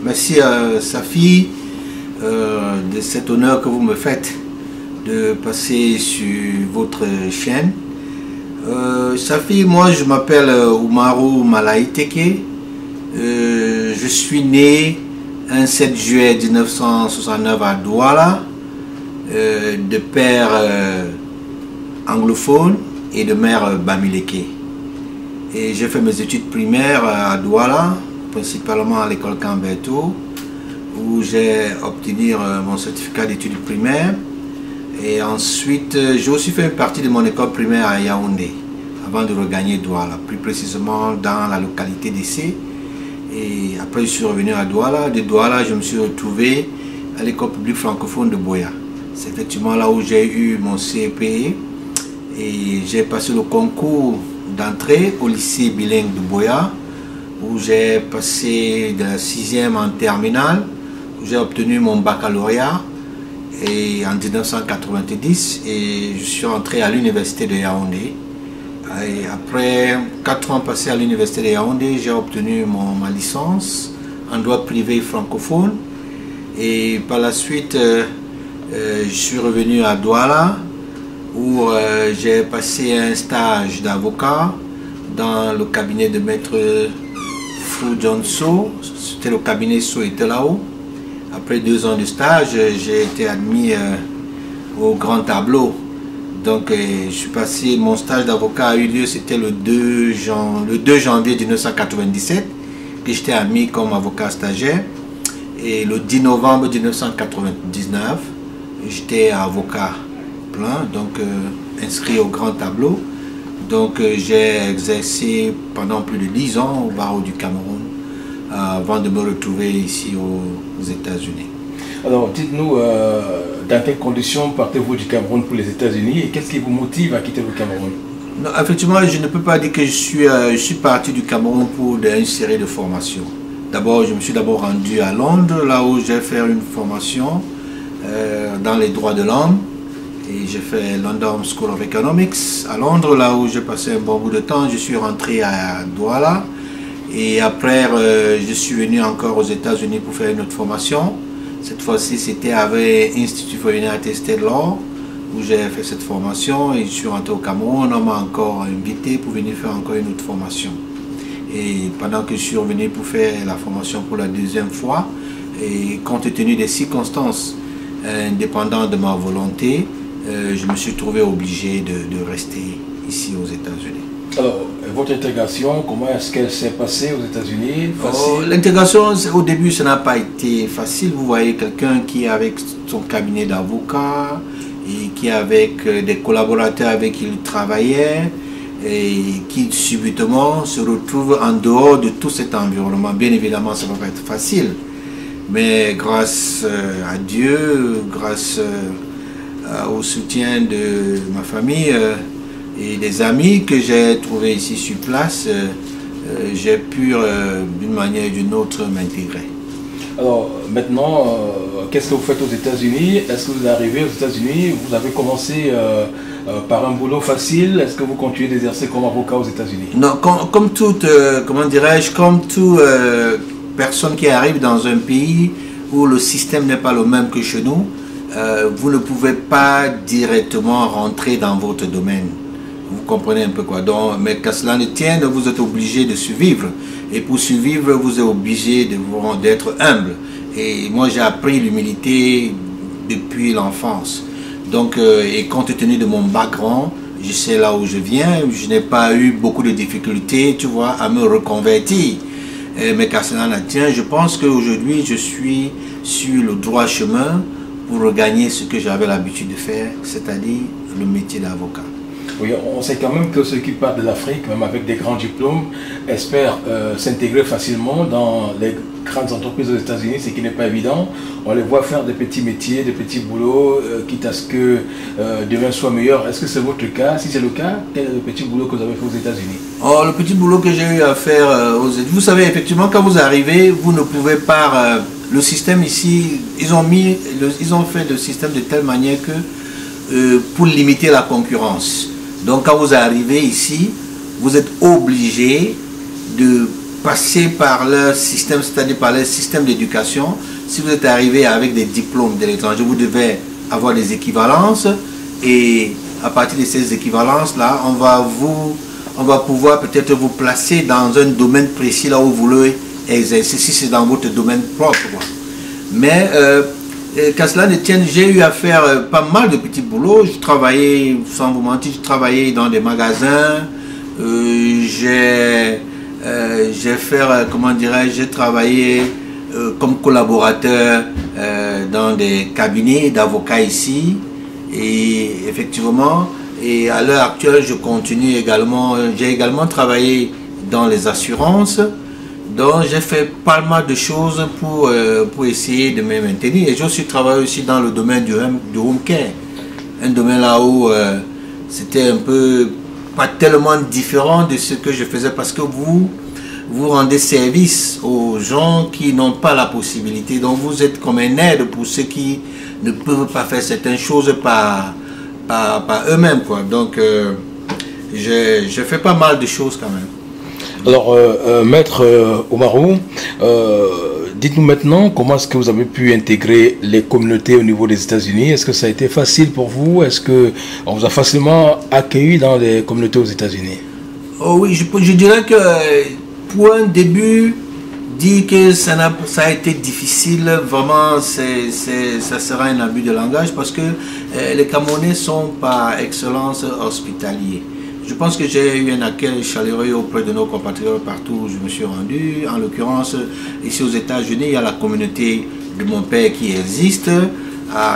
Merci Safi de cet honneur que vous me faites de passer sur votre chaîne. Safi, moi je m'appelle Oumarou Malaïteke. Je suis né un 7 juillet 1969 à Douala, de père anglophone et de mère Bamileke. Et j'ai fait mes études primaires à Douala, principalement à l'école Camberto, où j'ai obtenu mon certificat d'études primaires. Et ensuite, j'ai aussi fait une partie de mon école primaire à Yaoundé, avant de regagner Douala, plus précisément dans la localité d'Essé. Et après, je suis revenu à Douala. De Douala, je me suis retrouvé à l'école publique francophone de Boya. C'est effectivement là où j'ai eu mon CPE. Et j'ai passé le concours d'entrée au lycée bilingue de Boya, où j'ai passé de la 6e en terminale, où j'ai obtenu mon baccalauréat et en 1990, et je suis rentré à l'université de Yaoundé. Et après 4 ans passés à l'université de Yaoundé, j'ai obtenu ma licence en droit privé francophone. Et par la suite, je suis revenu à Douala, où j'ai passé un stage d'avocat dans le cabinet de maître Fou Johnso. C'était le cabinet Soetelao. Après 2 ans de stage, j'ai été admis au grand tableau. Donc je suis passé, mon stage d'avocat a eu lieu, c'était le 2 janvier 1997, que j'étais admis comme avocat stagiaire. Et le 10 novembre 1999, j'étais avocat plein, donc inscrit au grand tableau. Donc j'ai exercé pendant plus de 10 ans au barreau du Cameroun avant de me retrouver ici aux États-Unis. Alors dites-nous, dans quelles conditions partez-vous du Cameroun pour les États-Unis et qu'est-ce qui vous motive à quitter le Cameroun? Non, effectivement, je ne peux pas dire que je suis parti du Cameroun pour une série de formations. D'abord, je me suis rendu à Londres, là où j'ai fait une formation dans les droits de l'homme. Et j'ai fait London School of Economics à Londres, là où j'ai passé un bon bout de temps. Je suis rentré à Douala. Et après, je suis venu encore aux États-Unis pour faire une autre formation. Cette fois-ci, c'était avec Institute for United States Law, où j'ai fait cette formation. Et je suis rentré au Cameroun. On m'a encore invité pour venir faire encore une autre formation. Et pendant que je suis revenu pour faire la formation pour la 2e fois, et compte tenu des circonstances indépendantes de ma volonté, je me suis trouvé obligé de rester ici aux États-Unis. Alors, votre intégration, comment est-ce qu'elle s'est passée aux États-Unis? L'intégration, au début, ça n'a pas été facile. Vous voyez quelqu'un qui est avec son cabinet d'avocat et qui est avec des collaborateurs avec qui il travaillait et qui subitement se retrouve en dehors de tout cet environnement. Bien évidemment, ça ne va pas être facile. Mais grâce à Dieu, grâce au soutien de ma famille et des amis que j'ai trouvés ici sur place, j'ai pu d'une manière ou d'une autre m'intégrer. Alors maintenant, qu'est-ce que vous faites aux États-Unis? Est-ce que vous arrivez aux États-Unis? Vous avez commencé par un boulot facile? Est-ce que vous continuez d'exercer comme avocat aux États-Unis? Non, comme toute, comment dirais-je, comme toute personne qui arrive dans un pays où le système n'est pas le même que chez nous, vous ne pouvez pas directement rentrer dans votre domaine. Vous comprenez un peu quoi. Donc, mais qu'à cela ne tienne, vous êtes obligé de survivre. Et pour survivre, vous êtes obligé d'être humble. Et moi, j'ai appris l'humilité depuis l'enfance. Donc, et compte tenu de mon background, je sais là où je viens. Je n'ai pas eu beaucoup de difficultés, tu vois, à me reconvertir. Mais qu'à cela ne tienne, je pense qu'aujourd'hui, je suis sur le droit chemin pour regagner ce que j'avais l'habitude de faire, c'est-à-dire le métier d'avocat. Oui, on sait quand même que ceux qui partent de l'Afrique, même avec des grands diplômes, espèrent s'intégrer facilement dans les grandes entreprises aux États-Unis, ce qui n'est pas évident. On les voit faire des petits métiers, des petits boulots, quitte à ce que demain soit meilleur. Est-ce que c'est votre cas? Si c'est le cas, quel est le petit boulot que vous avez fait aux États-Unis? Oh, le petit boulot que j'ai eu à faire aux États-Unis, vous savez, effectivement, quand vous arrivez, vous ne pouvez pas... le système ici, ils ont fait le système de telle manière que pour limiter la concurrence. Donc quand vous arrivez ici, vous êtes obligé de passez par leur système, c'est-à-dire par leur système d'éducation. Si vous êtes arrivé avec des diplômes de l'étranger, vous devez avoir des équivalences et à partir de ces équivalences-là, on va pouvoir peut-être vous placer dans un domaine précis là où vous voulez exercer, si c'est dans votre domaine propre. Mais qu'à cela ne tienne, j'ai eu à faire pas mal de petits boulots. Je travaillais, sans vous mentir, je travaillais dans des magasins. J'ai travaillé comme collaborateur dans des cabinets d'avocats ici. Et effectivement, et à l'heure actuelle, je continue également. J'ai également travaillé dans les assurances. Donc j'ai fait pas mal de choses pour essayer de me maintenir. Et j'ai aussi travaillé aussi dans le domaine du home care. Un domaine là où c'était un peu pas tellement différent de ce que je faisais parce que vous rendez service aux gens qui n'ont pas la possibilité. Donc vous êtes comme un aide pour ceux qui ne peuvent pas faire certaines choses par eux-mêmes, quoi. Donc j'ai fait pas mal de choses quand même. Alors, Maître Oumarou, dites-nous maintenant comment est-ce que vous avez pu intégrer les communautés au niveau des États-Unis. Est-ce que ça a été facile pour vous? Est-ce qu'on vous a facilement accueilli dans les communautés aux États-Unis? Oh oui, je dirais que pour un début, dire que ça a été difficile, vraiment, ça sera un abus de langage parce que les Camerounais sont par excellence hospitaliers. Je pense que j'ai eu un accueil chaleureux auprès de nos compatriotes partout où je me suis rendu. En l'occurrence, ici aux États-Unis, il y a la communauté de mon père qui existe.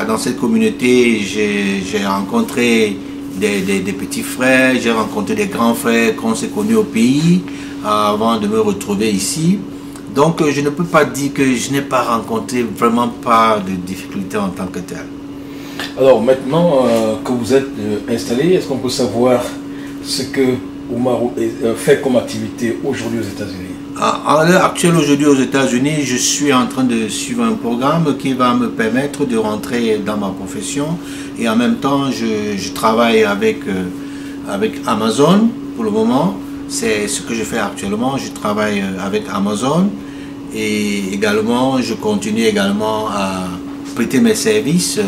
Dans cette communauté, j'ai rencontré des petits frères, j'ai rencontré des grands frères qu'on s'est connus au pays avant de me retrouver ici. Donc, je ne peux pas dire que je n'ai pas rencontré vraiment pas de difficultés en tant que tel. Alors, maintenant que vous êtes installé, est-ce qu'on peut savoir ce que Oumarou fait comme activité aujourd'hui aux États-Unis? À l'heure actuelle, aujourd'hui aux États-Unis, je suis en train de suivre un programme qui va me permettre de rentrer dans ma profession et en même temps, je travaille avec Amazon pour le moment. C'est ce que je fais actuellement. Je travaille avec Amazon et également, je continue également à prêter mes services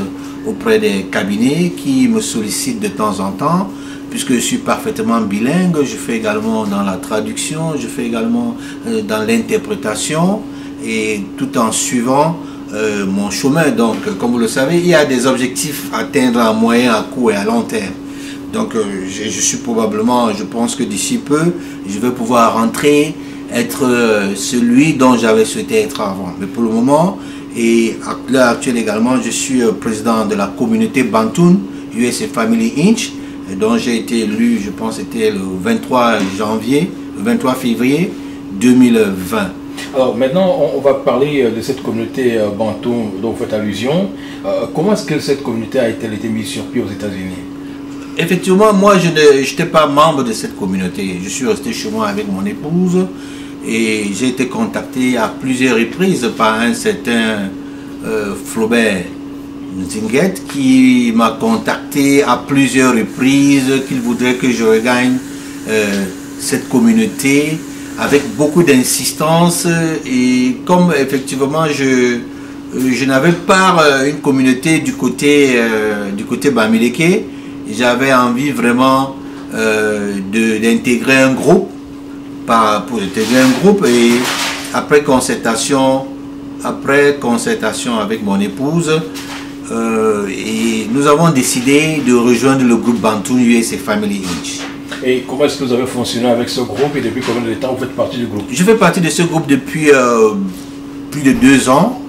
auprès des cabinets qui me sollicitent de temps en temps. Puisque je suis parfaitement bilingue, je fais également dans la traduction, je fais également dans l'interprétation et tout en suivant mon chemin. Donc, comme vous le savez, il y a des objectifs à atteindre à moyen, à court et à long terme. Donc, je suis probablement, je pense que d'ici peu, je vais pouvoir rentrer, être celui dont j'avais souhaité être avant. Mais pour le moment, et à l'heure actuelle également, je suis président de la communauté Bantoun, USA Family Inch, dont j'ai été élu, je pense c'était le 23 février 2020. Alors maintenant, on va parler de cette communauté Bantoun dont vous faites allusion. Comment est-ce que cette communauté a été mise sur pied aux États-Unis? Effectivement, moi je n'étais pas membre de cette communauté. Je suis resté chez moi avec mon épouse et j'ai été contacté à plusieurs reprises par un certain Flaubert Nzinguet qui m'a contacté à plusieurs reprises, qu'il voudrait que je regagne cette communauté avec beaucoup d'insistance. Et comme effectivement je n'avais pas une communauté du côté Bamileke, j'avais envie vraiment d'intégrer un groupe, et après concertation avec mon épouse, et nous avons décidé de rejoindre le groupe Bantoun USA Family Inch. Et comment est-ce que vous avez fonctionné avec ce groupe et depuis combien de temps vous faites partie du groupe? Je fais partie de ce groupe depuis plus de 2 ans.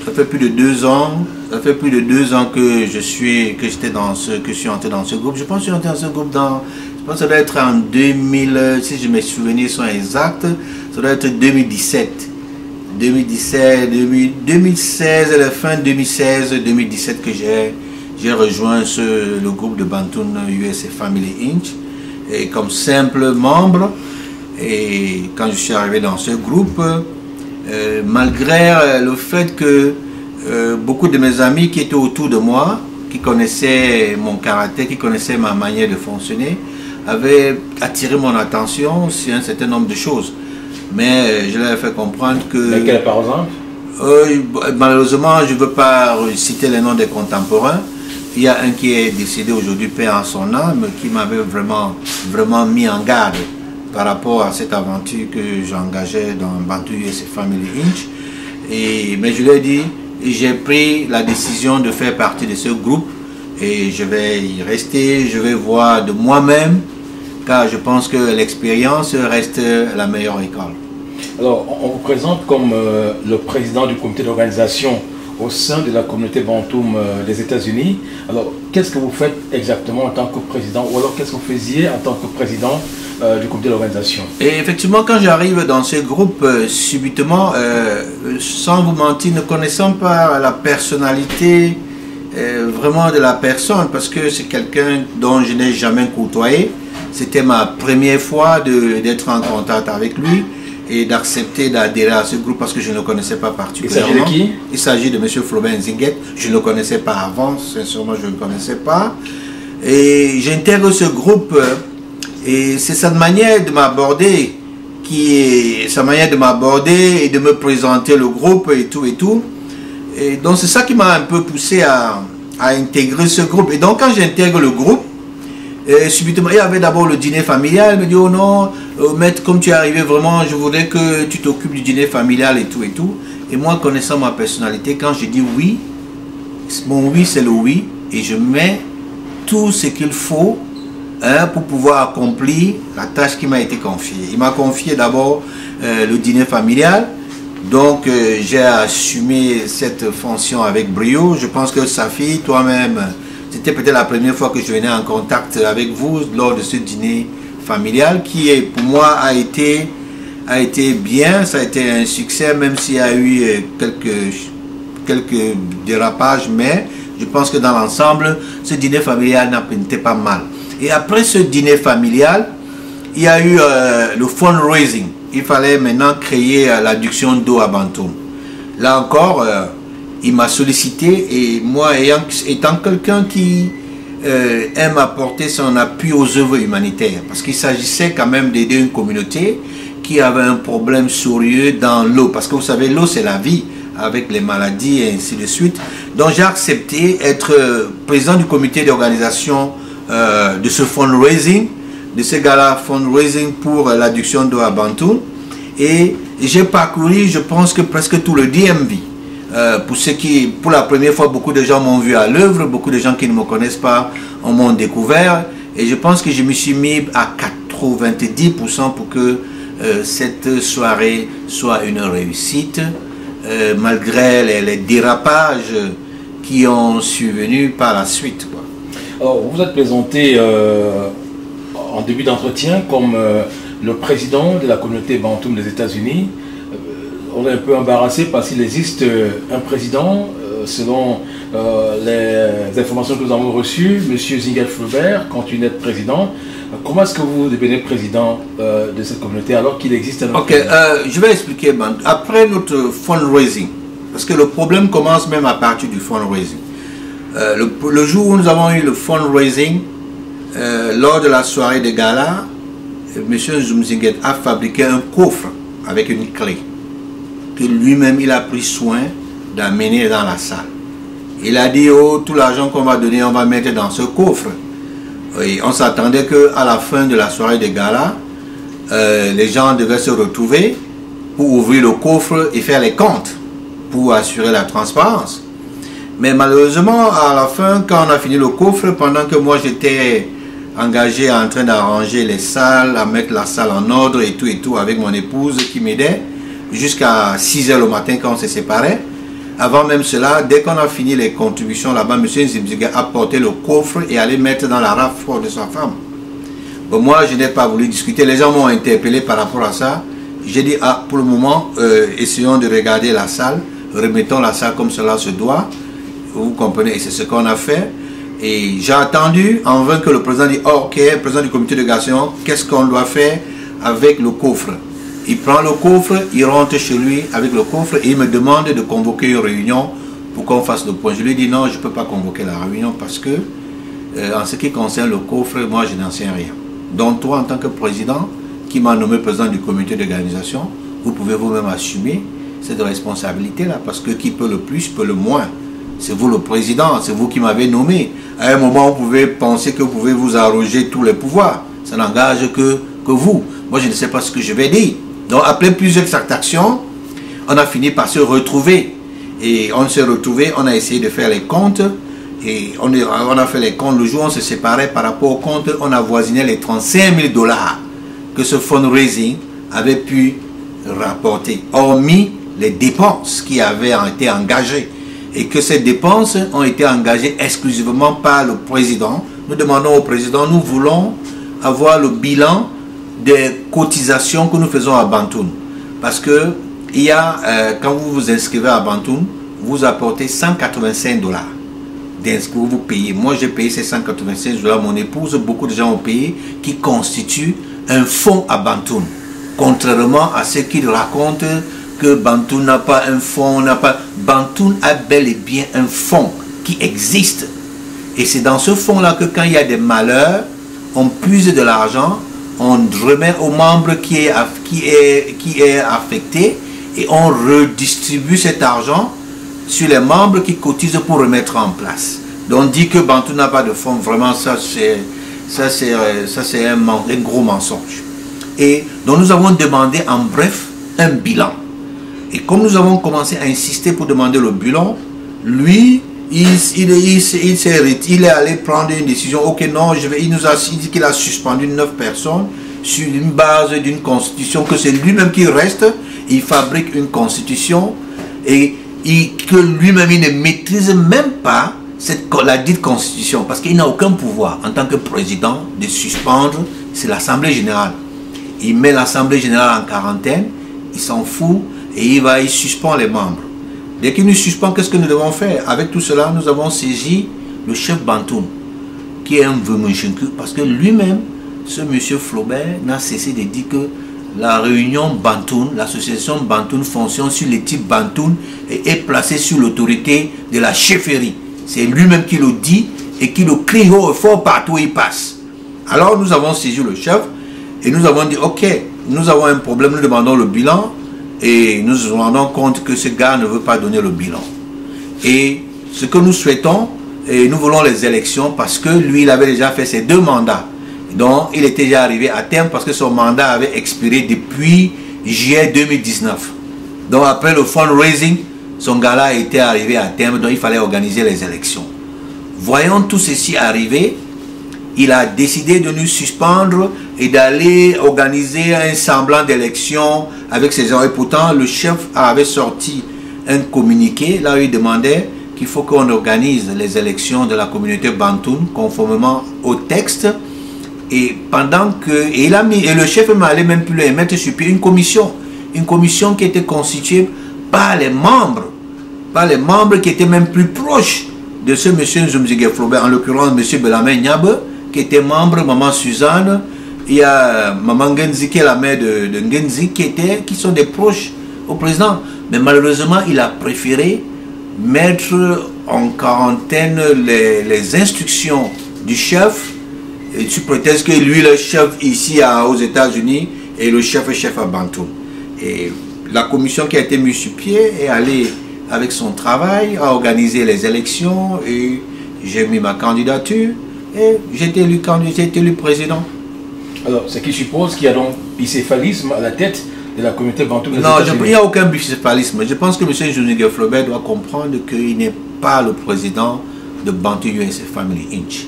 Ça fait plus de 2 ans. Ça fait plus de 2 ans que je suis entré dans ce groupe. Je pense que je suis entré dans ce groupe je pense que ça doit être en 2000, si je mes souvenirs sont exacts, ça doit être 2017. 2016, la fin 2016-2017 que j'ai rejoint le groupe de Bantoun USA Family Inch et comme simple membre. Et quand je suis arrivé dans ce groupe, malgré le fait que beaucoup de mes amis qui étaient autour de moi, qui connaissaient mon caractère, qui connaissaient ma manière de fonctionner, avaient attiré mon attention sur un certain nombre de choses. mais je leur ai fait comprendre que... Lesquels, par exemple? Malheureusement, je ne veux pas citer les noms des contemporains. Il y a un qui est décédé aujourd'hui, paix en son âme, qui m'avait vraiment mis en garde par rapport à cette aventure que j'engageais dans Bantu USA Family Inc. Mais je lui ai dit, j'ai pris la décision de faire partie de ce groupe et je vais y rester, je vais voir de moi-même, car je pense que l'expérience reste la meilleure école. Alors, on vous présente comme le président du comité d'organisation au sein de la communauté Bantoum des États-Unis. Alors, qu'est-ce que vous faites exactement en tant que président, ou alors qu'est-ce que vous faisiez en tant que président du comité d'organisation? Et effectivement, quand j'arrive dans ce groupe, subitement, sans vous mentir, ne connaissant pas la personnalité vraiment de la personne, parce que c'est quelqu'un dont je n'ai jamais côtoyé, c'était ma première fois d'être en contact avec lui et d'accepter d'adhérer à ce groupe parce que je ne le connaissais pas particulièrement. Il s'agit de qui? Il s'agit de M. Flaubert Nzinguet. Je ne le connaissais pas avant, sincèrement je ne le connaissais pas. Et j'intègre ce groupe et c'est sa manière de m'aborder sa manière de m'aborder et de me présenter le groupe et tout et tout. Et donc c'est ça qui m'a un peu poussé à intégrer ce groupe. Et donc quand j'intègre le groupe, subitement, il y avait d'abord le dîner familial. Il me dit, oh non, maître, comme tu es arrivé vraiment, je voudrais que tu t'occupes du dîner familial et tout et tout. Et moi, connaissant ma personnalité, quand je dis oui, mon oui c'est le oui. Et je mets tout ce qu'il faut pour pouvoir accomplir la tâche qui m'a été confiée. Il m'a confié d'abord le dîner familial. Donc j'ai assumé cette fonction avec brio. Je pense que Safi, toi-même, c'était peut-être la première fois que je venais en contact avec vous lors de ce dîner familial qui, pour moi, a été bien. Ça a été un succès, même s'il y a eu quelques dérapages, mais je pense que dans l'ensemble, ce dîner familial n'était pas mal. Et après ce dîner familial, il y a eu le fundraising. Il fallait maintenant créer l'adduction d'eau à Bantoum. Là encore, il m'a sollicité et moi, étant quelqu'un qui aime apporter son appui aux œuvres humanitaires, parce qu'il s'agissait quand même d'aider une communauté qui avait un problème sérieux dans l'eau, parce que vous savez, l'eau c'est la vie, avec les maladies et ainsi de suite. Donc j'ai accepté être président du comité d'organisation de ce fundraising, de ce gala fundraising pour l'adduction d'eau à Bantoum. Et j'ai parcouru, je pense que presque tout le DMV. Pour la première fois, beaucoup de gens m'ont vu à l'œuvre, beaucoup de gens qui ne me connaissent pas m'ont découvert. Et je pense que je me suis mis à 90% pour que cette soirée soit une réussite, malgré les dérapages qui ont survenu par la suite, quoi. Alors, vous vous êtes présenté en début d'entretien comme le président de la communauté Bantoum des États-Unis. On est un peu embarrassé parce qu'il existe un président, selon les informations que nous avons reçues, M. Nzinguet Flaubert continue d'être président. Comment est-ce que vous devenez président de cette communauté alors qu'il existe un autre président? Je vais expliquer. Après notre fundraising, parce que le problème commence même à partir du fundraising. Le jour où nous avons eu le fundraising, lors de la soirée de gala, M. Nzinguet a fabriqué un coffre avec une clé que lui-même il a pris soin d'amener dans la salle. Il a dit, oh, tout l'argent qu'on va donner, on va mettre dans ce coffre. Et on s'attendait qu'à la fin de la soirée de gala, les gens devaient se retrouver pour ouvrir le coffre et faire les comptes pour assurer la transparence. Mais malheureusement, à la fin, quand on a fini le coffre, pendant que moi j'étais engagé en train d'arranger les salles, à mettre la salle en ordre et tout avec mon épouse qui m'aidait, jusqu'à 6 h le matin quand on se séparait. Avant même cela, dès qu'on a fini les contributions là-bas, M. Nzinguet a porté le coffre et allé mettre dans la rafle de sa femme. Bon, moi, je n'ai pas voulu discuter. Les gens m'ont interpellé par rapport à ça. J'ai dit, ah, pour le moment, essayons de regarder la salle, remettons la salle comme cela se doit. Vous comprenez, et c'est ce qu'on a fait. Et j'ai attendu en vain que le président dit, oh, ok, président du comité de garçon, qu'est-ce qu'on doit faire avec le coffre? Il prend le coffre, il rentre chez lui avec le coffre et il me demande de convoquer une réunion pour qu'on fasse le point. Je lui dis non, je ne peux pas convoquer la réunion parce que en ce qui concerne le coffre, moi je n'en sais rien. Donc toi en tant que président, qui m'a nommé président du comité d'organisation, vous pouvez vous-même assumer cette responsabilité-là, parce que qui peut le plus peut le moins. C'est vous le président, c'est vous qui m'avez nommé. À un moment, vous pouvez penser que vous pouvez vous arroger tous les pouvoirs. Ça n'engage que vous. Moi, je ne sais pas ce que je vais dire. Donc, après plusieurs actions, on a fini par se retrouver. Et on s'est retrouvé, on a essayé de faire les comptes. Et on a fait les comptes. Le jour où on se séparait par rapport aux comptes, on avoisinait les 35 000 $ que ce fundraising avait pu rapporter, hormis les dépenses qui avaient été engagées. Et que ces dépenses ont été engagées exclusivement par le président. Nous demandons au président, nous voulons avoir le bilan des cotisations que nous faisons à Bantoun. Parce que il y a, quand vous vous inscrivez à Bantoun, vous apportez 185 $. D'inscrire, vous payez. Moi, j'ai payé ces 185 $. Mon épouse, beaucoup de gens ont payé, qui constitue un fonds à Bantoun. Contrairement à ce qu'ils racontent, que Bantoun n'a pas un fonds, Bantoun a bel et bien un fonds qui existe. Et c'est dans ce fonds-là que quand il y a des malheurs, on puise de l'argent, on remet aux membres qui est affecté et on redistribue cet argent sur les membres qui cotisent pour remettre en place. Donc on dit que Bantoun n'a pas de fonds, vraiment ça c'est un gros mensonge. Et donc nous avons demandé en bref un bilan. Et comme nous avons commencé à insister pour demander le bilan, lui, il est allé prendre une décision. Ok, non, il nous a dit qu'il a suspendu 9 personnes sur une base d'une constitution, que c'est lui-même qui reste. Il fabrique une constitution et que lui-même il ne maîtrise même pas la dite constitution, parce qu'il n'a aucun pouvoir en tant que président de suspendre. C'est l'Assemblée générale. Il met l'Assemblée générale en quarantaine, il s'en fout et il suspend les membres. Dès qu'il nous suspend, qu'est-ce que nous devons faire? Avec tout cela, nous avons saisi le chef Bantoun, qui est un Vemouchenku, parce que lui-même, ce monsieur Flaubert, n'a cessé de dire que la réunion Bantoun, l'association Bantoun fonctionne sur les types Bantoun et est placée sous l'autorité de la chefferie. C'est lui-même qui le dit et qui le crie haut et fort partout où il passe. Alors nous avons saisi le chef et nous avons dit, ok, nous avons un problème, nous demandons le bilan. Et nous nous rendons compte que ce gars ne veut pas donner le bilan. Et ce que nous souhaitons, et nous voulons les élections parce que lui, il avait déjà fait ses 2 mandats. Donc, il était déjà arrivé à terme parce que son mandat avait expiré depuis juillet 2019. Donc, après le fundraising, son gars-là était arrivé à terme, donc il fallait organiser les élections. Voyant tout ceci arriver, il a décidé de nous suspendre et d'aller organiser un semblant d'élection avec ses gens. Et pourtant, le chef avait sorti un communiqué, là où il demandait qu'il faut qu'on organise les élections de la communauté Bantoun conformément au texte. Et pendant que... Et le chef m'allait même plus loin, mettre sur pied une commission qui était constituée par les membres qui étaient même plus proches de ce monsieur Nzumzige Flaubert, en l'occurrence monsieur Belamé Niabe, qui était membre, maman Suzanne, il y a maman Ngenzi qui est la mère de Ngenzi, qui sont des proches au président. Mais malheureusement, il a préféré mettre en quarantaine les instructions du chef, et sous prétexte que lui, le chef ici aux États-Unis, et le chef est chef à Bantoun. Et la commission qui a été mise sur pied est allée avec son travail, a organisé les élections, et j'ai mis ma candidature. Et j'ai été élu président. Alors, ce qui suppose qu'il y a donc bicéphalisme à la tête de la communauté Bantoun. Non, il n'y a aucun bicéphalisme. Je pense que M. Nzumzige Flaubert doit comprendre qu'il n'est pas le président de Bantoun USA Family Inc.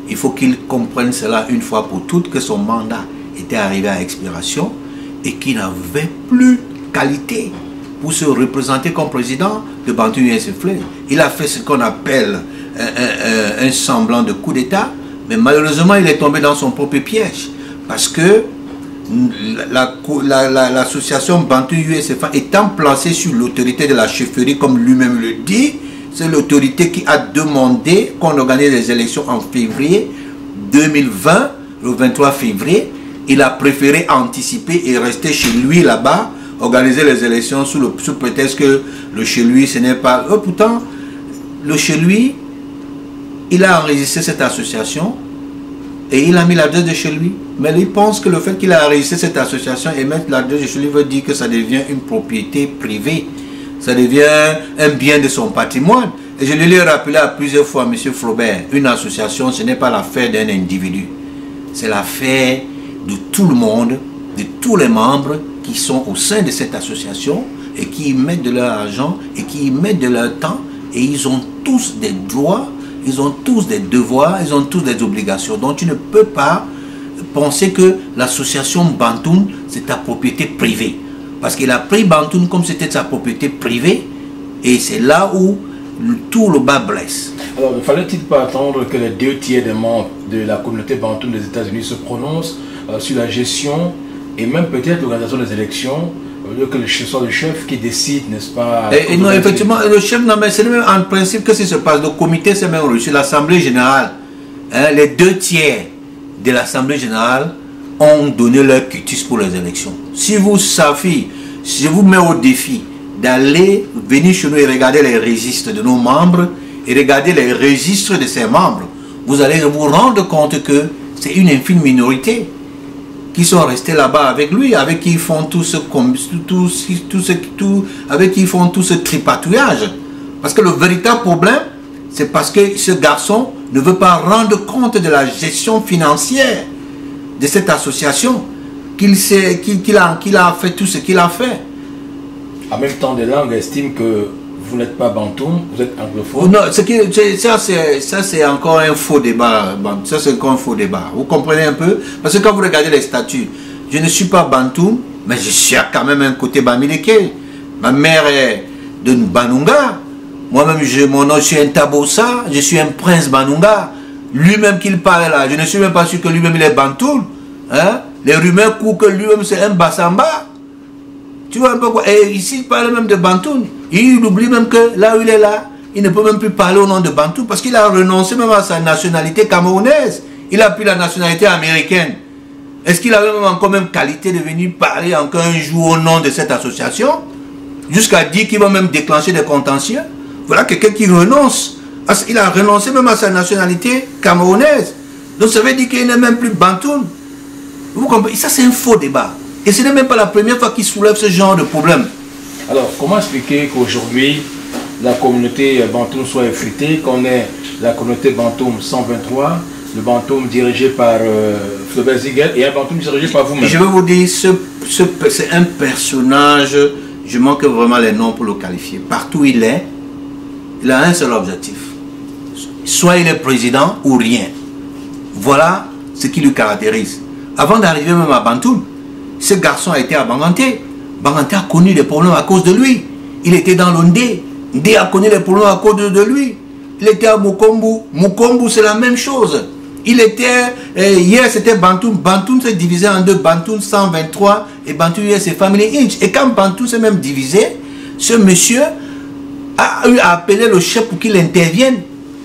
Il faut qu'il comprenne cela une fois pour toutes, que son mandat était arrivé à expiration et qu'il n'avait plus qualité pour se représenter comme président de Bantoun USA Family. Il a fait ce qu'on appelle un semblant de coup d'État, mais malheureusement il est tombé dans son propre piège, parce que l'association Bantoun USFA étant placée sur l'autorité de la chefferie, comme lui-même le dit, c'est l'autorité qui a demandé qu'on organise les élections en février 2020, le 23 février. Il a préféré anticiper et rester chez lui là-bas, organiser les élections sous prétexte que le chez lui ce n'est pas... pourtant, le chez lui, il a enregistré cette association Et il a mis l'adresse de chez lui. Mais il pense que le fait qu'il a enregistré cette association et mettre l'adresse de chez lui veut dire que ça devient une propriété privée. Ça devient un bien de son patrimoine. Et je lui ai rappelé à plusieurs fois, M. Flaubert, une association, ce n'est pas l'affaire d'un individu. C'est l'affaire de tout le monde, de tous les membres qui sont au sein de cette association et qui y mettent de leur argent et qui y mettent de leur temps. Et ils ont tous des droits, ils ont tous des devoirs, ils ont tous des obligations. Donc tu ne peux pas penser que l'association Bantoum, c'est ta propriété privée. Parce qu'il a pris Bantoum comme c'était sa propriété privée. Et c'est là où tout le bas blesse. Alors, ne fallait-il pas attendre que les 2/3 des membres de la communauté Bantoum des États-Unis se prononcent sur la gestion et même peut-être l'organisation des élections, au lieu que ce soit le chef qui décide, n'est-ce pas? Et non, effectivement, le chef, non, mais c'est même en principe que si se passe. Le comité s'est même reçu, l'Assemblée générale. Hein, les 2/3 de l'Assemblée générale ont donné leur quitus pour les élections. Si vous savez, je vous mets au défi d'aller venir chez nous et regarder les registres de nos membres et regarder les registres de ces membres. Vous allez vous rendre compte que c'est une infime minorité qui sont restés là-bas avec lui, avec qui ils font avec qui ils font tout ce tripatouillage. Parce que le véritable problème, c'est parce que ce garçon ne veut pas rendre compte de la gestion financière de cette association, qu'il a fait tout ce qu'il a fait. En même temps, des langues estiment que vous n'êtes pas bantoum, vous êtes anglophone. Non, ça c'est encore un faux débat. Ça c'est encore un faux débat. Vous comprenez un peu? Parce que quand vous regardez les statuts, je ne suis pas bantoum, mais je suis quand même un côté bamileke. Ma mère est de Banunga. Moi-même, mon nom, je suis un Tabosa, je suis un prince Banunga. Lui-même qu'il parle là, je ne suis même pas sûr que lui-même il est bantoum. Hein? Les rumeurs courent que lui-même c'est un Bassamba. Tu vois un peu quoi? Et ici, il parle même de Bantoum. Il oublie même que là où il est là, il ne peut même plus parler au nom de Bantoum parce qu'il a renoncé même à sa nationalité camerounaise. Il a pris la nationalité américaine. Est-ce qu'il avait même encore même qualité de venir parler encore un jour au nom de cette association? Jusqu'à dire qu'il va même déclencher des contentieux. Voilà quelqu'un qui renonce. Il a renoncé même à sa nationalité camerounaise. Donc ça veut dire qu'il n'est même plus Bantoum. Vous comprenez? Ça c'est un faux débat. Et ce n'est même pas la première fois qu'il soulève ce genre de problème. Alors, comment expliquer qu'aujourd'hui, la communauté Bantoum soit effritée, qu'on ait la communauté Bantoum 123, le Bantoum dirigé par Flaubert Ziguel et un Bantoum dirigé par vous-même? Je vais vous dire, c'est un personnage, je manque vraiment les noms pour le qualifier. Partout où il est, il a un seul objectif. Soit il est président ou rien. Voilà ce qui lui caractérise. Avant d'arriver même à Bantoum, ce garçon a été à Banganté. Banganté a connu des problèmes à cause de lui. Il était dans l'Ondé. Ndé a connu des problèmes à cause de lui. Il était à Mukombo. Mukombo, c'est la même chose. Il était, hier c'était Bantoum. Bantoum s'est divisé en deux. Bantoum 123 et Bantoum US et Family Inch. Et quand Bantoum s'est même divisé, ce monsieur a appelé le chef pour qu'il intervienne,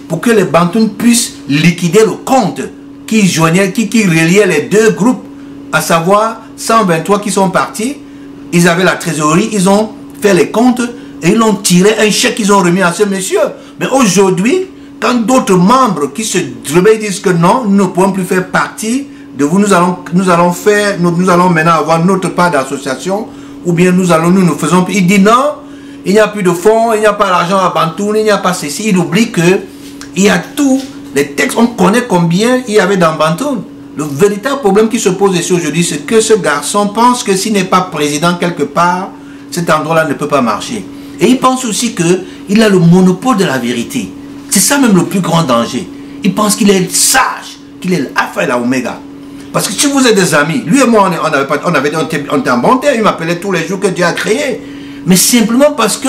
pour que les Bantoum puissent liquider le compte qui reliait les deux groupes, à savoir 123 qui sont partis. Ils avaient la trésorerie, ils ont fait les comptes et ils ont tiré un chèque qu'ils ont remis à ce monsieur. Mais aujourd'hui, quand d'autres membres qui se réveillent disent que non, nous ne pouvons plus faire partie de vous, nous allons maintenant avoir notre part d'association, ou bien nous faisons plus. Il dit non, il n'y a plus de fonds, il n'y a pas d'argent à Bantoum, il n'y a pas ceci. Il oublie que il y a tout, les textes, on connaît combien il y avait dans Bantoum. Le véritable problème qui se pose ici aujourd'hui, c'est que ce garçon pense que s'il n'est pas président quelque part, cet endroit-là ne peut pas marcher. Et il pense aussi qu'il a le monopole de la vérité. C'est ça même le plus grand danger. Il pense qu'il est sage, qu'il est l'alpha et l'oméga. Parce que si vous êtes des amis, lui et moi, on était en bon terme, il m'appelait tous les jours que Dieu a créé. Mais simplement parce que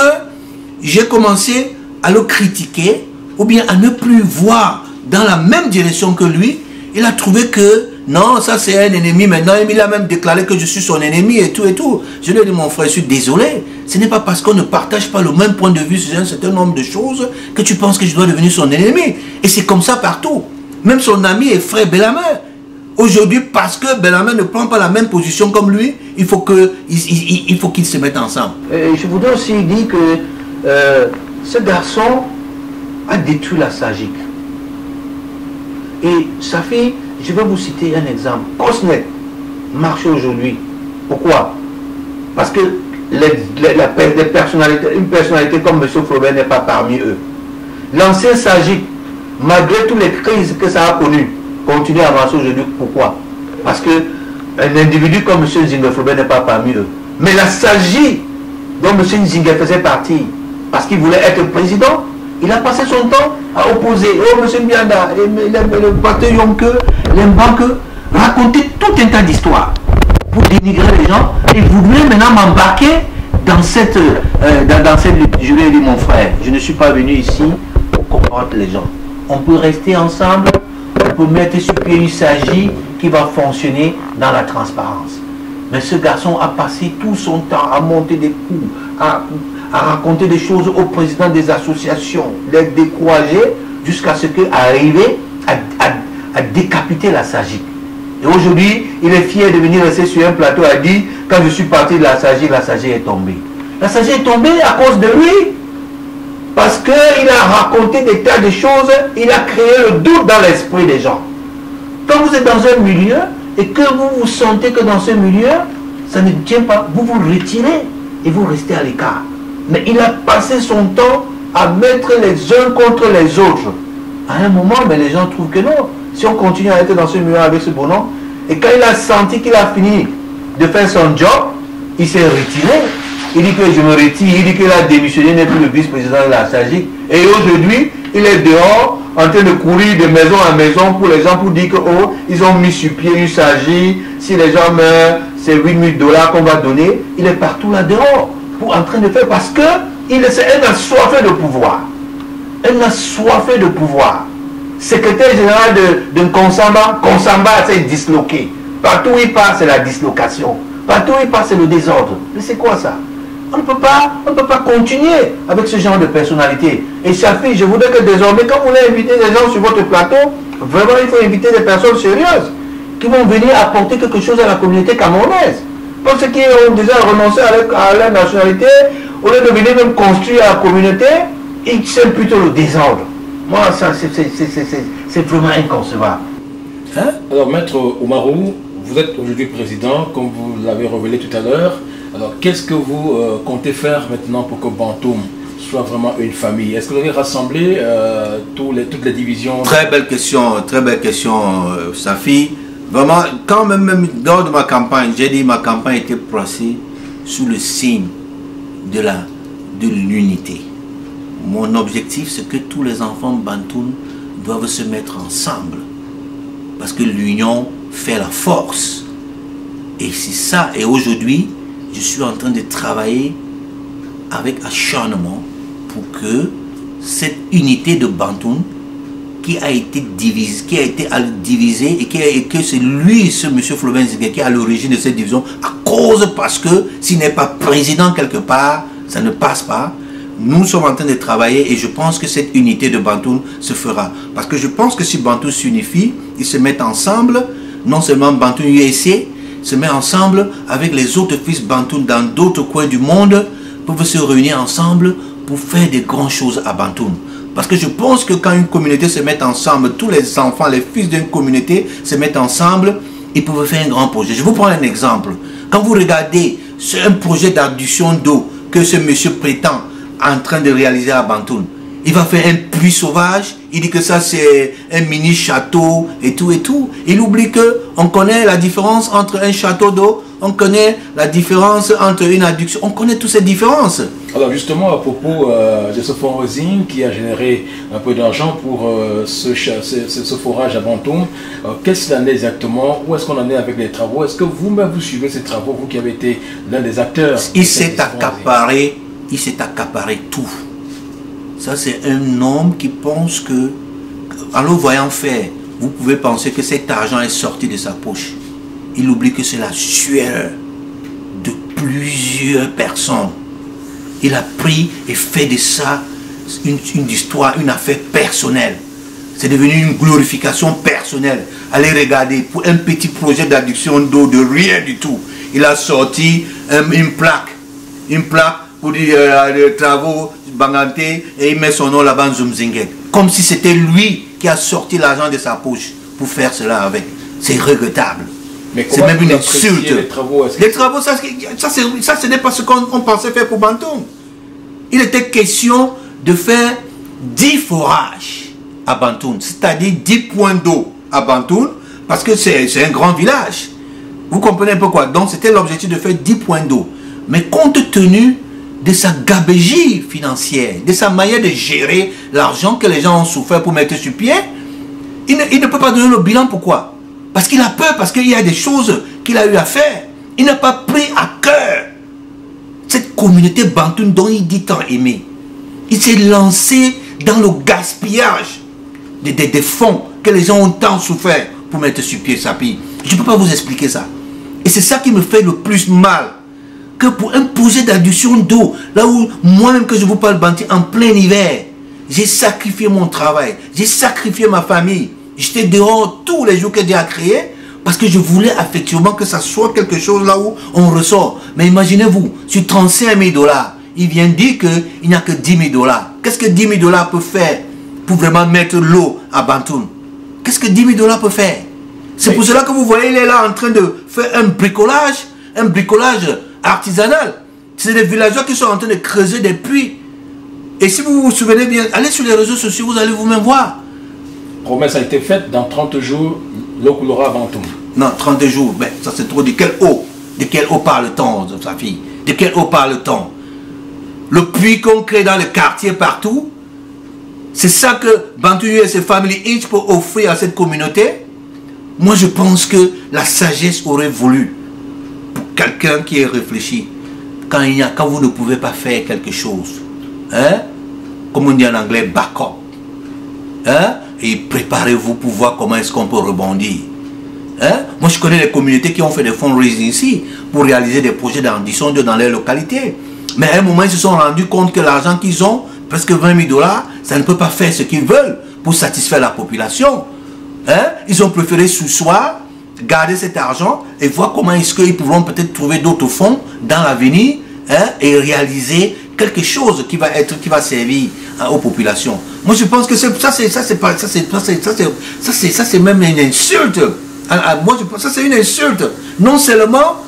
j'ai commencé à le critiquer, ou bien à ne plus voir dans la même direction que lui. Il a trouvé que non, ça c'est un ennemi maintenant. Il a même déclaré que je suis son ennemi et tout et tout. Je lui ai dit, mon frère, je suis désolé. Ce n'est pas parce qu'on ne partage pas le même point de vue sur un certain nombre de choses que tu penses que je dois devenir son ennemi. Et c'est comme ça partout. Même son ami et frère Belhamel. Aujourd'hui, parce que Belhamel ne prend pas la même position comme lui, il faut qu'ils se mettent ensemble. Je voudrais aussi dire que ce garçon a détruit la SAGIC. Et ça fait, Je vais vous citer un exemple. Cosnet marche aujourd'hui. Pourquoi? Parce que une personnalité comme M. Flaubert n'est pas parmi eux. L'ancien SAGIC, malgré toutes les crises que ça a connues, continue à avancer aujourd'hui. Pourquoi? Parce qu'un individu comme M. Nzingue Flaubert n'est pas parmi eux. Mais la SAGIC, dont M. Nzingue faisait partie, parce qu'il voulait être président, il a passé son temps à opposer. Oh, M. Bianda, le Pathé Yonke, les banques, raconter tout un tas d'histoires pour dénigrer les gens. Et vous voulez maintenant m'embarquer dans cette... je lui ai dit, mon frère, je ne suis pas venu ici pour combattre les gens. On peut rester ensemble, on peut mettre sur pied une SAGIC qui va fonctionner dans la transparence. Mais ce garçon a passé tout son temps à monter des coups, à raconter des choses au président des associations, les décourager, jusqu'à ce qu'arriver à décapiter la SAGIC. Et aujourd'hui, il est fier de venir rester sur un plateau à dire, quand je suis parti de la SAGIC est tombée. La SAGIC est tombée à cause de lui. Parce qu'il a raconté des tas de choses, il a créé le doute dans l'esprit des gens. Quand vous êtes dans un milieu et que vous vous sentez que dans ce milieu, ça ne tient pas, vous vous retirez et vous restez à l'écart. Mais il a passé son temps à mettre les uns contre les autres. À un moment, mais les gens trouvent que non. Si on continue à être dans ce milieu avec ce bonhomme, et quand il a senti qu'il a fini de faire son job, il s'est retiré. Il dit que je me retire, il dit qu'il a démissionné, il n'est plus le vice-président de la SAGIC. Et aujourd'hui, il est dehors, en train de courir de maison en maison pour les gens, pour dire que, oh, ils ont mis sur pied une SAGIC, si les gens meurent, c'est 8 000 $ qu'on va donner. Il est partout là dehors, pour en train de faire, parce que il est assoiffé de pouvoir. Un assoiffé de pouvoir. Secrétaire général de Konsamba, Konsamba s'est disloqué. Partout où il passe, c'est la dislocation. Partout où il passe, c'est le désordre. Mais c'est quoi ça? On ne peut pas continuer avec ce genre de personnalité. Et Chafi, je voudrais que désormais, quand vous voulez inviter des gens sur votre plateau, vraiment il faut inviter des personnes sérieuses qui vont venir apporter quelque chose à la communauté camerounaise. Pour ceux qui ont déjà renoncé à leur nationalité, au lieu de venir même construire la communauté, ils sèment plutôt le désordre. Moi, ça, c'est vraiment inconcevable. Hein? Alors, Maître Oumarou, vous êtes aujourd'hui président, comme vous l'avez révélé tout à l'heure. Alors, qu'est-ce que vous comptez faire maintenant pour que Bantoum soit vraiment une famille? Est-ce que vous allez rassembler toutes les divisions? Très belle question, Safi. Vraiment, quand même lors de ma campagne, j'ai dit que ma campagne était placée sous le signe de l'unité. Mon objectif, c'est que tous les enfants Bantoum doivent se mettre ensemble. Parce que l'union fait la force. Et c'est ça. Et aujourd'hui, je suis en train de travailler avec acharnement pour que cette unité de Bantoum qui a été divisée et que c'est lui, ce M. Flaubert Nzingue, qui est à l'origine de cette division, parce que s'il n'est pas président quelque part, ça ne passe pas. Nous sommes en train de travailler et je pense que cette unité de Bantoum se fera. Parce que je pense que si Bantoum s'unifie, ils se mettent ensemble, non seulement Bantoum USC, se met ensemble avec les autres fils Bantoum dans d'autres coins du monde, peuvent se réunir ensemble pour faire des grandes choses à Bantoum. Parce que je pense que quand une communauté se met ensemble, tous les enfants, les fils d'une communauté se mettent ensemble, ils peuvent faire un grand projet. Je vous prends un exemple. Quand vous regardez un projet d'adduction d'eau que ce monsieur prétend en train de réaliser à Bantoum, il va faire un puits sauvage, il dit que ça c'est un mini château et tout et tout. Il oublie qu'on connaît la différence entre un château d'eau, on connaît la différence entre une adduction, on connaît toutes ces différences. Alors justement à propos de ce fundraising qui a généré un peu d'argent pour ce forage à Bantoum, qu'est-ce qu'il en est exactement? Où est-ce qu'on en est avec les travaux? Est-ce que vous-même vous suivez ces travaux, vous qui avez été l'un des acteurs? Il s'est accaparé tout. Ça, c'est un homme qui pense que, en le voyant faire, vous pouvez penser que cet argent est sorti de sa poche. Il oublie que c'est la sueur de plusieurs personnes. Il a pris et fait de ça une histoire, une affaire personnelle. C'est devenu une glorification personnelle. Allez regarder, pour un petit projet d'adduction d'eau de rien du tout, il a sorti une plaque pour dire les travaux Banganté et il met son nom là-bas, Nzingue. Comme si c'était lui qui a sorti l'argent de sa poche pour faire cela avec. C'est regrettable. C'est même une insulte. Les travaux, ça ce n'est pas ce qu'on pensait faire pour Bantoum. Il était question de faire 10 forages à Bantoum, c'est-à-dire 10 points d'eau à Bantoum, parce que c'est un grand village. Vous comprenez pourquoi? Donc c'était l'objectif de faire 10 points d'eau. Mais compte tenu de sa gabégie financière, de sa manière de gérer l'argent que les gens ont souffert pour mettre sur pied, il ne peut pas donner le bilan. Pourquoi? Parce qu'il a peur, parce qu'il y a des choses qu'il a eu à faire. Il n'a pas pris à cœur cette communauté bantoune dont il dit tant aimer. Il s'est lancé dans le gaspillage des fonds que les gens ont tant souffert pour mettre sur pied sa vie. Je ne peux pas vous expliquer ça. Et c'est ça qui me fait le plus mal. Que pour un projet d'adduction d'eau, là où moi-même que je vous parle Banti, en plein hiver, j'ai sacrifié mon travail, j'ai sacrifié ma famille. J'étais dehors tous les jours que Dieu a créé parce que je voulais effectivement que ça soit quelque chose là où on ressort. Mais imaginez-vous, sur 35 000 $, il vient dire qu'il n'y a que 10 000 $. Qu'est-ce que 10 000 $ peut faire pour vraiment mettre l'eau à Bantoum? Qu'est-ce que 10 000 $ peut faire? C'est pour cela que vous voyez, il est là en train de faire un bricolage artisanal. C'est des villageois qui sont en train de creuser des puits. Et si vous vous souvenez bien, allez sur les réseaux sociaux, vous allez vous-même voir. Promesse a été faite, dans 30 jours, l'eau coulera à Bantoum. Non, 30 jours, ben, ça c'est trop. De quelle eau? De quelle eau parle-t-on, sa fille? De quelle eau parle-t-on? Le puits qu'on crée dans le quartier partout, c'est ça que Bantoum USA Family Inch peut offrir à cette communauté. Moi je pense que la sagesse aurait voulu, pour quelqu'un qui est réfléchi, quand vous ne pouvez pas faire quelque chose, hein, comme on dit en anglais, back up, hein, et préparez-vous pour voir comment est-ce qu'on peut rebondir. Hein? Moi je connais les communautés qui ont fait des fundraising ici pour réaliser des projets d'addition d'eau dans leur localité. Mais à un moment ils se sont rendus compte que l'argent qu'ils ont, presque 20 000 $, ça ne peut pas faire ce qu'ils veulent pour satisfaire la population. Hein? Ils ont préféré sous-soir, garder cet argent et voir comment est-ce qu'ils pourront peut-être trouver d'autres fonds dans l'avenir, hein, et réaliser quelque chose qui va servir, hein, aux populations. Moi je pense que ça c'est même une insulte. Moi je pense que ça c'est une insulte. Non seulement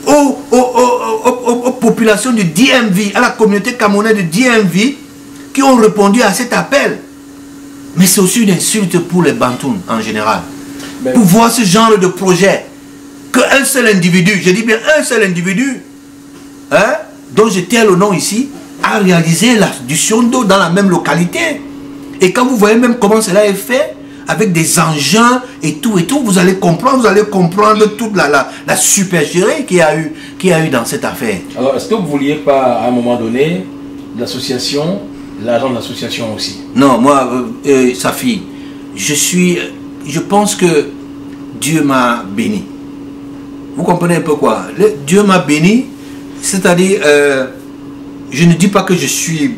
aux populations du DMV, à la communauté camerounaise du DMV qui ont répondu à cet appel. Mais c'est aussi une insulte pour les Bantouns en général. Mais pour voir ce genre de projet, qu'un seul individu, je dis bien un seul individu, hein, dont je tiens le nom ici, a réalisé l'adduction d'eau dans la même localité. Et quand vous voyez même comment cela est fait, avec des engins et tout, vous allez comprendre toute la supercherie qu'il y a eu dans cette affaire. Alors, est-ce que vous ne vouliez pas, à un moment donné, l'association, l'argent de l'association aussi? Non, moi, sa fille, je pense que Dieu m'a béni. Vous comprenez un peu quoi? Dieu m'a béni, c'est-à-dire, je ne dis pas que je suis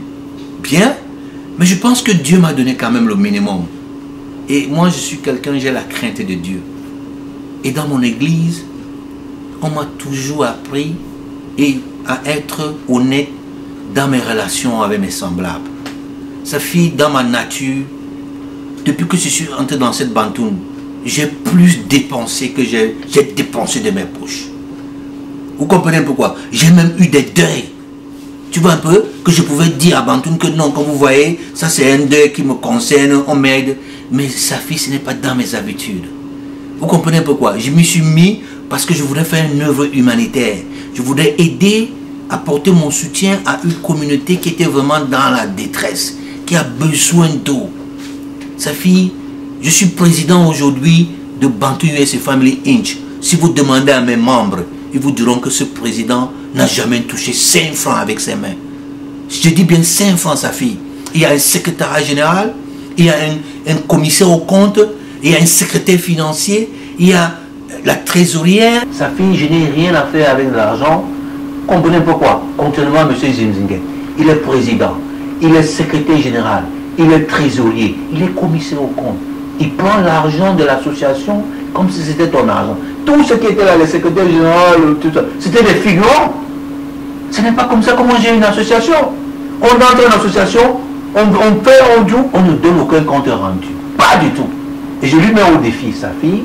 bien, mais je pense que Dieu m'a donné quand même le minimum. Et moi, je suis quelqu'un, j'ai la crainte de Dieu. Et dans mon église, on m'a toujours appris à être honnête dans mes relations avec mes semblables. Sa fille, dans ma nature, depuis que je suis entré dans cette Bantoum, j'ai plus dépensé que j'ai dépensé de mes poches. Vous comprenez pourquoi? J'ai même eu des deuils. Tu vois un peu, que je pouvais dire à Bantoum que non, comme vous voyez, ça c'est un deuil qui me concerne, on m'aide. Mais sa fille, ce n'est pas dans mes habitudes. Vous comprenez pourquoi? Je m'y suis mis parce que je voudrais faire une œuvre humanitaire. Je voudrais aider, apporter mon soutien à une communauté qui était vraiment dans la détresse, qui a besoin d'eau. Sa fille, je suis président aujourd'hui de Bantoum USA Family Inch. Si vous demandez à mes membres, ils vous diront que ce président n'a jamais touché 5 francs avec ses mains. Je dis bien 5 francs, sa fille. Il y a un secrétariat général, il y a un commissaire aux comptes, il y a un secrétaire financier, il y a la trésorière. Sa fille, je n'ai rien à faire avec l'argent. Comprenez pourquoi? Contrairement à M. Zimzingue, il est président, il est secrétaire général, il est trésorier, il est commissaire aux comptes. Il prend l'argent de l'association comme si c'était ton argent. Tout ce qui était là, le secrétaire général, tout ça, c'était des figurants. Ce n'est pas comme ça comment j'ai une association. On entre en association, on paie, on nous donne aucun compte rendu. Pas du tout. Et je lui mets au défi, sa fille.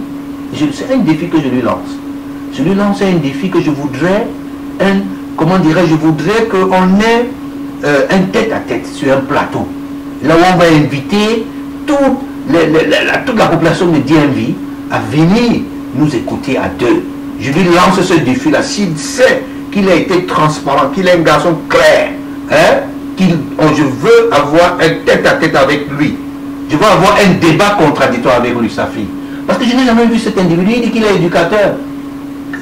C'est un défi que je lui lance. Je lui lance un défi que je voudrais, comment dirais-je, je voudrais qu'on ait un tête-à-tête sur un plateau. Là où on va inviter toute la population de DMV à venir nous écouter à deux. Je lui lance ce défi-là. S'il sait qu'il a été transparent, qu'il est un garçon clair, hein, je veux avoir un tête-à-tête avec lui. Je veux avoir un débat contradictoire avec lui, sa fille. Parce que je n'ai jamais vu cet individu, il dit qu'il est éducateur.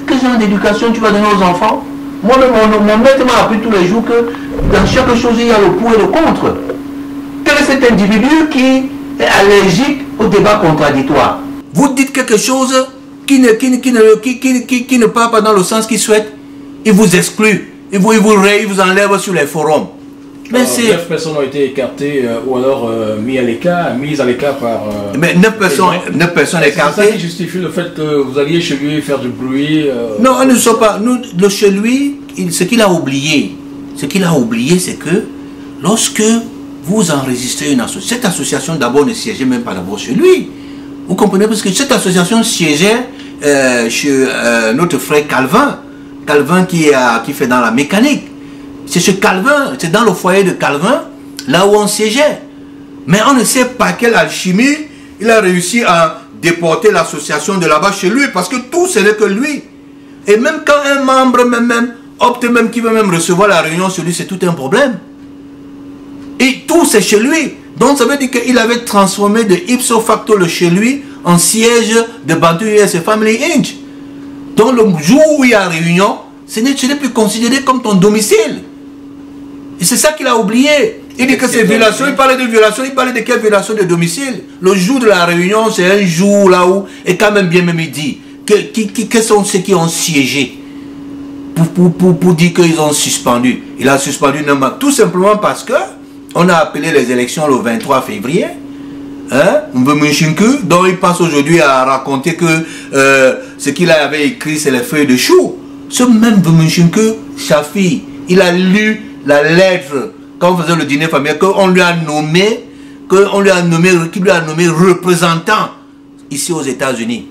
Quel genre d'éducation tu vas donner aux enfants? Moi-même, mon maître m'a appris tous les jours que dans chaque chose, il y a le pour et le contre. Quel est cet individu qui est allergique au débat contradictoire? Vous dites quelque chose qui ne part pas dans le sens qu'il souhaite, il vous exclut, il vous enlève sur les forums. Mais 9 personnes ont été écartées ou alors mises à l'écart par... mais 9 personnes écartées. C'est ça qui justifie le fait que vous alliez chez lui faire du bruit. Non, nous ne sommes pas... Nous, chez lui, ce qu'il a oublié, c'est que lorsque vous enregistrez une association, cette association d'abord ne siégeait même pas d'abord chez lui. Vous comprenez? Parce que cette association siégeait chez notre frère Calvin. Calvin qui fait dans la mécanique. C'est chez Calvin, c'est dans le foyer de Calvin, là où on siégeait. Mais on ne sait pas quelle alchimie il a réussi à déporter l'association de là-bas chez lui, parce que tout ce n'est que lui. Et même quand un membre opte même qui veut même recevoir la réunion chez lui, c'est tout un problème. Et tout c'est chez lui. Donc ça veut dire qu'il avait transformé de ipso facto le chez lui en siège de Bantu US Family Inc. Donc le jour où il y a réunion, ce n'est plus considéré comme ton domicile. Et c'est ça qu'il a oublié. Il dit que ces violations, il parlait de violations, il parlait de quelle violation de domicile? Le jour de la réunion, c'est un jour là où, et quand même bien même il dit, quels sont ceux qui ont siégé pour dire qu'ils ont suspendu? Il a suspendu tout simplement parce que on a appelé les élections le 23 février. Hein? Donc il passe aujourd'hui à raconter que ce qu'il avait écrit, c'est les feuilles de chou. Ce même Vumushinku, Shafi, il a lu la lettre quand on faisait le dîner familial, qu'on lui a nommé, qu'il lui a nommé représentant ici aux États-Unis.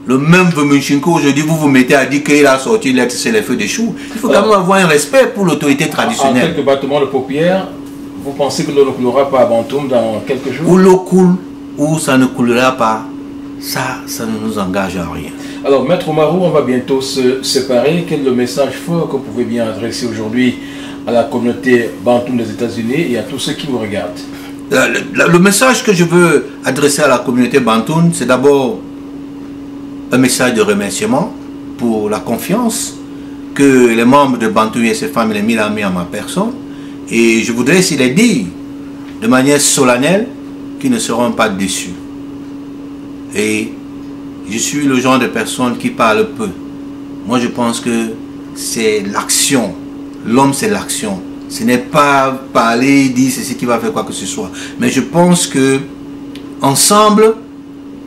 Le même Vumushinku, aujourd'hui, vous mettez à dire qu'il a sorti une lettre, c'est les feuilles de chou. Il faut quand même avoir un respect pour l'autorité traditionnelle. En quelques battements de paupières, vous pensez que l'eau ne coulera pas à Bantoum dans quelques jours? Ou l'eau coule, ou ça ne coulera pas, ça ne nous engage à rien. Alors, Maître Oumarou, on va bientôt se séparer. Quel est le message fort que vous pouvez bien adresser aujourd'hui à la communauté Bantoum des États-Unis et à tous ceux qui vous regardent? Le message que je veux adresser à la communauté Bantoum, c'est d'abord un message de remerciement pour la confiance que les membres de Bantoum et ses femmes et les ont mis à ma personne. Et je voudrais s'il est dit de manière solennelle qu'ils ne seront pas déçus. Et je suis le genre de personne qui parle peu. Moi, je pense que c'est l'action. L'homme, c'est l'action. Ce n'est pas parler, dire c'est ce qui va faire quoi que ce soit. Mais je pense que, ensemble,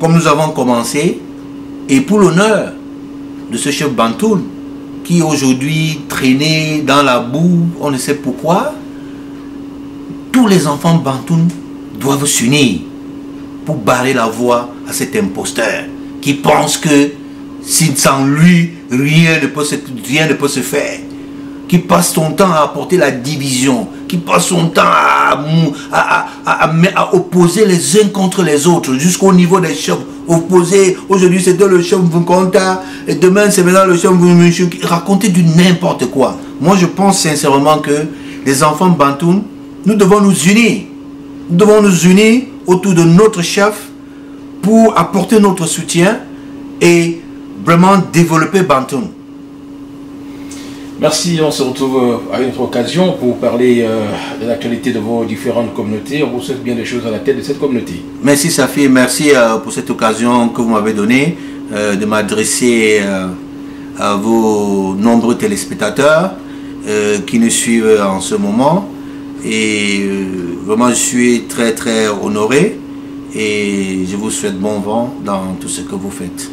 comme nous avons commencé, et pour l'honneur de ce chef Bantoum, qui aujourd'hui traînait dans la boue, on ne sait pourquoi, tous les enfants Bantoum doivent s'unir pour barrer la voie à cet imposteur qui pense que sans lui, rien ne peut se faire, qui passe son temps à apporter la division, qui passe son temps à opposer les uns contre les autres, jusqu'au niveau des chefs opposés. Aujourd'hui c'était le chef Vunkonta, et demain c'est maintenant le chef Vunmunchu, qui racontait du n'importe quoi. Moi je pense sincèrement que les enfants Bantoum, nous devons nous unir. Nous devons nous unir autour de notre chef pour apporter notre soutien et vraiment développer Bantoum. Merci, on se retrouve à une autre occasion pour parler de l'actualité de vos différentes communautés. On vous souhaite bien des choses à la tête de cette communauté. Merci Safi, merci pour cette occasion que vous m'avez donnée de m'adresser à vos nombreux téléspectateurs qui nous suivent en ce moment. Et vraiment je suis très honoré et je vous souhaite bon vent dans tout ce que vous faites.